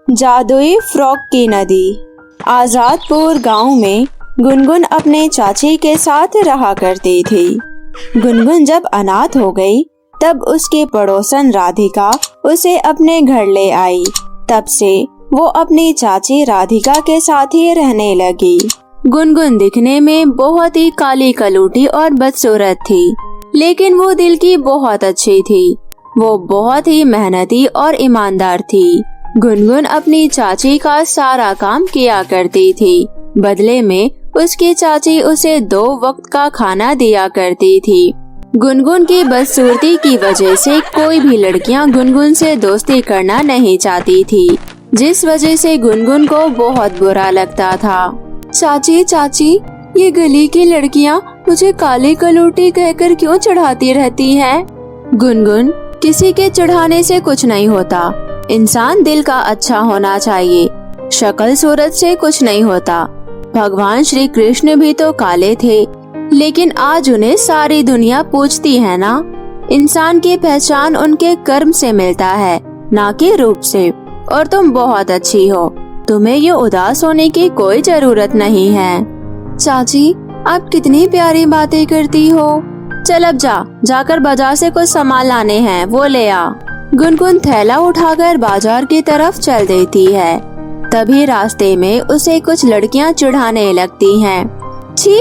जादुई फ्रॉक की नदी। आजादपुर गांव में गुनगुन अपने चाची के साथ रहा करती थी। गुनगुन जब अनाथ हो गई तब उसकी पड़ोसन राधिका उसे अपने घर ले आई। तब से वो अपनी चाची राधिका के साथ ही रहने लगी। गुनगुन दिखने में बहुत ही काली कलूटी और बदसूरत थी, लेकिन वो दिल की बहुत अच्छी थी। वो बहुत ही मेहनती और ईमानदार थी। गुनगुन अपनी चाची का सारा काम किया करती थी। बदले में उसकी चाची उसे 2 वक्त का खाना दिया करती थी। गुनगुन की बदसूरती की वजह से कोई भी लड़कियां गुनगुन से दोस्ती करना नहीं चाहती थी, जिस वजह से गुनगुन को बहुत बुरा लगता था। चाची, ये गली की लड़कियां मुझे काली कलूटी कहकर क्यों चढ़ाती रहती हैं? गुनगुन, किसी के चढ़ाने से कुछ नहीं होता। इंसान दिल का अच्छा होना चाहिए, शक्ल सूरत से कुछ नहीं होता। भगवान श्री कृष्ण भी तो काले थे, लेकिन आज उन्हें सारी दुनिया पूछती है ना। इंसान की पहचान उनके कर्म से मिलता है, ना कि रूप से। और तुम बहुत अच्छी हो, तुम्हें ये उदास होने की कोई जरूरत नहीं है। चाची, आप कितनी प्यारी बातें करती हो। चल अब जाकर बाजार से कुछ सामान लाने हैं, वो ले आ। गुनगुन थैला उठाकर बाजार की तरफ चल देती है। तभी रास्ते में उसे कुछ लड़कियां चिढ़ाने लगती हैं। छी,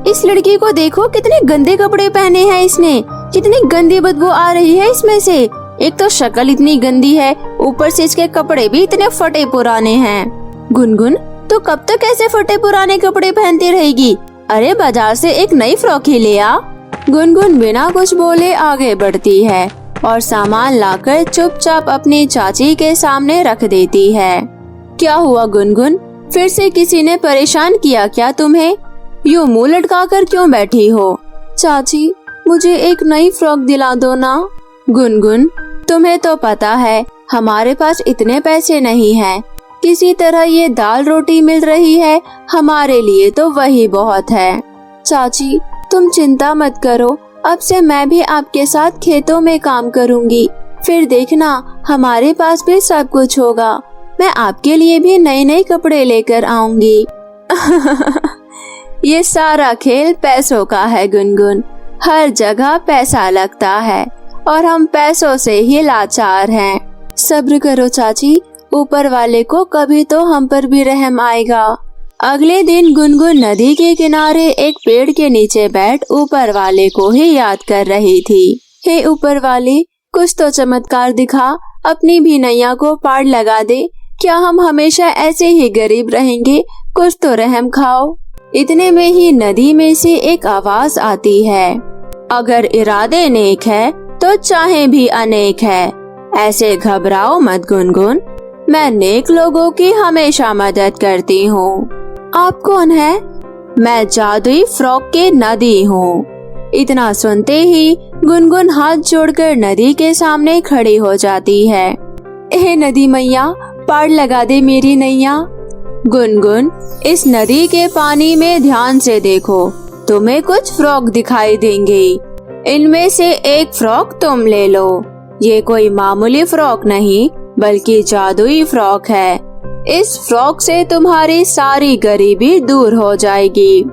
इस लड़की को देखो, कितने गंदे कपड़े पहने हैं इसने, कितनी गंदी बदबू आ रही है इसमें से। एक तो शक्ल इतनी गंदी है, ऊपर से इसके कपड़े भी इतने फटे पुराने हैं। गुनगुन, तो कब तक ऐसे फटे पुराने कपड़े पहनती रहेगी? अरे बाजार से एक नई फ्रॉक ही ले आ। गुनगुन बिना कुछ बोले आगे बढ़ती है और सामान लाकर चुपचाप अपनी चाची के सामने रख देती है। क्या हुआ गुनगुन, फिर से किसी ने परेशान किया क्या तुम्हें? यूँ मुँह लटका कर क्यों बैठी हो? चाची, मुझे एक नई फ्रॉक दिला दो ना। गुनगुन, तुम्हें तो पता है हमारे पास इतने पैसे नहीं हैं। किसी तरह ये दाल रोटी मिल रही है, हमारे लिए तो वही बहुत है। चाची, तुम चिंता मत करो, अब से मैं भी आपके साथ खेतों में काम करूंगी। फिर देखना, हमारे पास भी सब कुछ होगा। मैं आपके लिए भी नए नए कपड़े लेकर आऊंगी। ये सारा खेल पैसों का है गुनगुन। हर जगह पैसा लगता है और हम पैसों से ही लाचार हैं। सब्र करो चाची, ऊपर वाले को कभी तो हम पर भी रहम आएगा। अगले दिन गुनगुन नदी के किनारे एक पेड़ के नीचे बैठ ऊपर वाले को ही याद कर रही थी। हे ऊपर वाले, कुछ तो चमत्कार दिखा, अपनी भी नैया को पार लगा दे। क्या हम हमेशा ऐसे ही गरीब रहेंगे? कुछ तो रहम खाओ। इतने में ही नदी में से एक आवाज आती है, अगर इरादे नेक है तो चाहे भी अनेक है। ऐसे घबराओ मत गुनगुन, मैं नेक लोगों की हमेशा मदद करती हूँ। आप कौन है? मैं जादुई फ्रॉक की नदी हूँ। इतना सुनते ही गुनगुन हाथ जोड़कर नदी के सामने खड़ी हो जाती है। हे नदी मैया, पार लगा दे मेरी नैया। गुनगुन, इस नदी के पानी में ध्यान से देखो, तुम्हें कुछ फ्रॉक दिखाई देंगे। इनमें से एक फ्रॉक तुम ले लो। ये कोई मामूली फ्रॉक नहीं, बल्कि जादुई फ्रॉक है। इस फ्रॉक से तुम्हारी सारी गरीबी दूर हो जाएगी।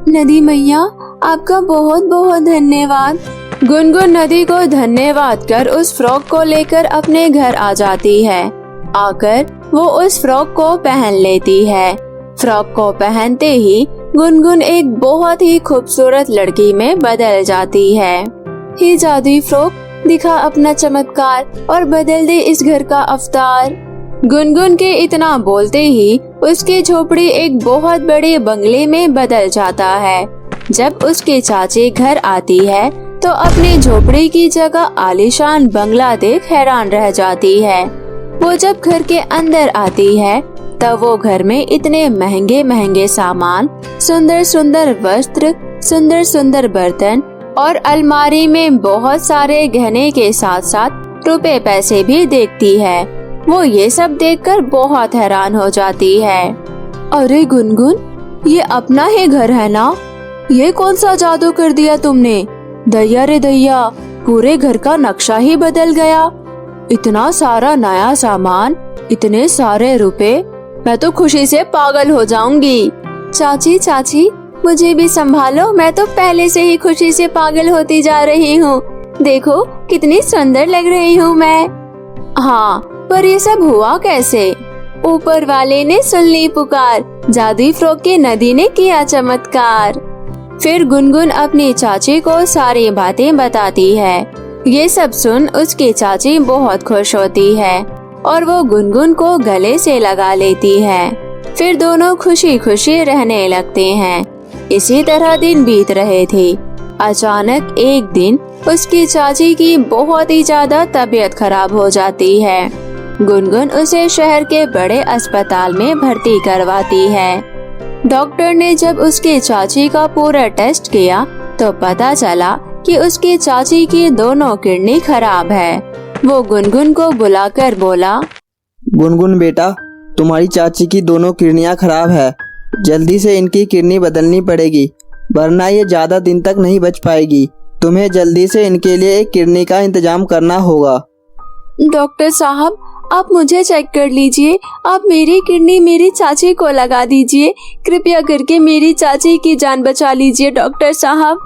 नदी मैया, आपका बहुत बहुत धन्यवाद। गुनगुन नदी को धन्यवाद कर उस फ्रॉक को लेकर अपने घर आ जाती है। आकर वो उस फ्रॉक को पहन लेती है। फ्रॉक को पहनते ही गुनगुन एक बहुत ही खूबसूरत लड़की में बदल जाती है। हे जादुई फ्रॉक, दिखा अपना चमत्कार और बदल दे इस घर का अवतार। गुनगुन के इतना बोलते ही उसकी झोपड़ी एक बहुत बड़े बंगले में बदल जाता है। जब उसकी चाची घर आती है तो अपनी झोपड़ी की जगह आलीशान बंगला देख हैरान रह जाती है। वो जब घर के अंदर आती है तब वो घर में इतने महंगे महंगे सामान, सुंदर सुंदर वस्त्र, सुंदर सुंदर बर्तन और अलमारी में बहुत सारे गहने के साथ साथ रुपए पैसे भी देखती है। वो ये सब देखकर बहुत हैरान हो जाती है। अरे गुनगुन, ये अपना ही घर है ना? ये कौन सा जादू कर दिया तुमने? दैया रे दैया, पूरे घर का नक्शा ही बदल गया। इतना सारा नया सामान, इतने सारे रुपए, मैं तो खुशी से पागल हो जाऊंगी। चाची चाची, मुझे भी संभालो, मैं तो पहले से ही खुशी से पागल होती जा रही हूँ। देखो कितनी सुंदर लग रही हूँ मैं। हाँ, पर ये सब हुआ कैसे? ऊपर वाले ने सुन ली पुकार, जादुई फ्रॉक की नदी ने किया चमत्कार। फिर गुनगुन अपनी चाची को सारी बातें बताती है। ये सब सुन उसकी चाची बहुत खुश होती है और वो गुनगुन को गले से लगा लेती है। फिर दोनों खुशी खुशी रहने लगते हैं। इसी तरह दिन बीत रहे थे। अचानक एक दिन उसकी चाची की बहुत ही ज्यादा तबीयत खराब हो जाती है। गुनगुन उसे शहर के बड़े अस्पताल में भर्ती करवाती है। डॉक्टर ने जब उसकी चाची का पूरा टेस्ट किया तो पता चला कि उसकी चाची की दोनों किडनी खराब है। वो गुनगुन को बुलाकर बोला, गुनगुन बेटा, तुम्हारी चाची की दोनों किडनियां खराब है। जल्दी से इनकी किडनी बदलनी पड़ेगी, वरना ये ज्यादा दिन तक नहीं बच पाएगी। तुम्हें जल्दी से इनके लिए एक किडनी का इंतजाम करना होगा। डॉक्टर साहब, आप मुझे चेक कर लीजिए। आप मेरी किडनी मेरी चाची को लगा दीजिए। कृपया करके मेरी चाची की जान बचा लीजिए डॉक्टर साहब।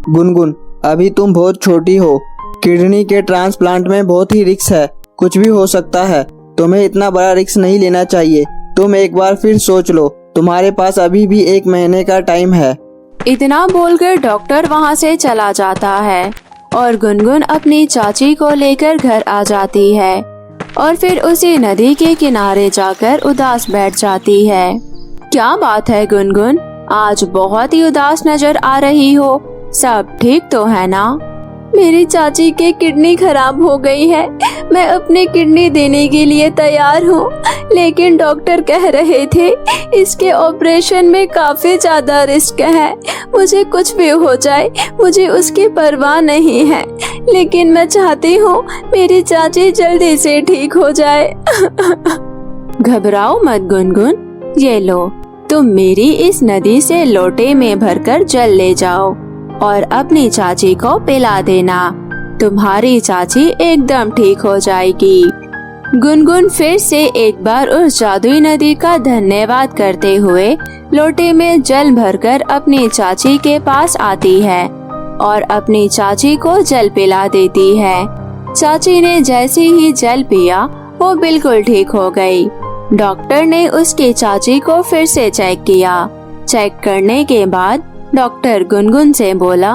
गुनगुन, अभी तुम बहुत छोटी हो। किडनी के ट्रांसप्लांट में बहुत ही रिस्क है, कुछ भी हो सकता है। तुम्हें इतना बड़ा रिस्क नहीं लेना चाहिए। तुम एक बार फिर सोच लो। तुम्हारे पास अभी भी 1 महीने का टाइम है। इतना बोलकर डॉक्टर वहाँ से चला जाता है और गुनगुन अपनी चाची को लेकर घर आ जाती है और फिर उसी नदी के किनारे जाकर उदास बैठ जाती है। क्या बात है गुनगुन, आज बहुत ही उदास नजर आ रही हो। सब ठीक तो है ना? मेरी चाची की किडनी खराब हो गई है। मैं अपनी किडनी देने के लिए तैयार हूँ, लेकिन डॉक्टर कह रहे थे इसके ऑपरेशन में काफी ज्यादा रिस्क है। मुझे कुछ भी हो जाए, मुझे उसकी परवाह नहीं है, लेकिन मैं चाहती हूँ मेरी चाची जल्दी से ठीक हो जाए। घबराओ मत गुनगुन, ये लो, तुम मेरी इस नदी से लोटे में भरकर जल ले जाओ और अपनी चाची को पिला देना। तुम्हारी चाची एकदम ठीक हो जाएगी। गुनगुन फिर से एक बार उस जादुई नदी का धन्यवाद करते हुए लोटे में जल भरकर अपनी चाची के पास आती है और अपनी चाची को जल पिला देती है। चाची ने जैसे ही जल पिया वो बिल्कुल ठीक हो गई। डॉक्टर ने उसकी चाची को फिर से चेक किया। चेक करने के बाद डॉक्टर गुनगुन से बोला,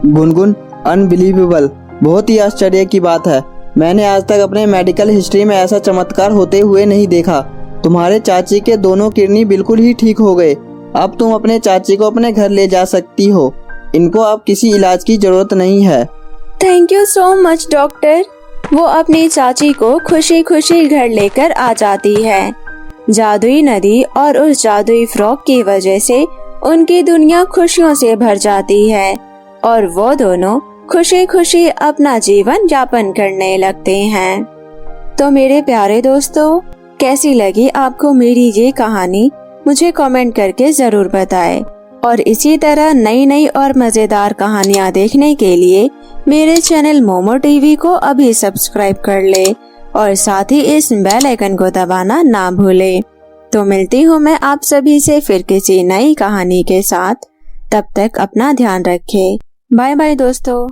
गुनगुन, अनबिलीवेबल, बहुत ही आश्चर्य की बात है। मैंने आज तक अपने मेडिकल हिस्ट्री में ऐसा चमत्कार होते हुए नहीं देखा। तुम्हारे चाची के दोनों किडनी बिल्कुल ही ठीक हो गए। अब तुम अपने चाची को अपने घर ले जा सकती हो। इनको अब किसी इलाज की जरूरत नहीं है। Thank you so much doctor. वो अपनी चाची को खुशी खुशी घर लेकर आ जाती है। जादुई नदी और उस जादुई फ्रॉक की वजह से उनकी दुनिया खुशियों से भर जाती है और वो दोनों खुशी खुशी अपना जीवन यापन करने लगते हैं। तो मेरे प्यारे दोस्तों, कैसी लगी आपको मेरी ये कहानी? मुझे कमेंट करके जरूर बताएं और इसी तरह नई नई और मजेदार कहानियाँ देखने के लिए मेरे चैनल मोमो टीवी को अभी सब्सक्राइब कर ले और साथ ही इस बेल आइकन को दबाना ना भूले। तो मिलती हूँ मैं आप सभी से फिर किसी नई कहानी के साथ। तब तक अपना ध्यान रखें। बाय बाय दोस्तों।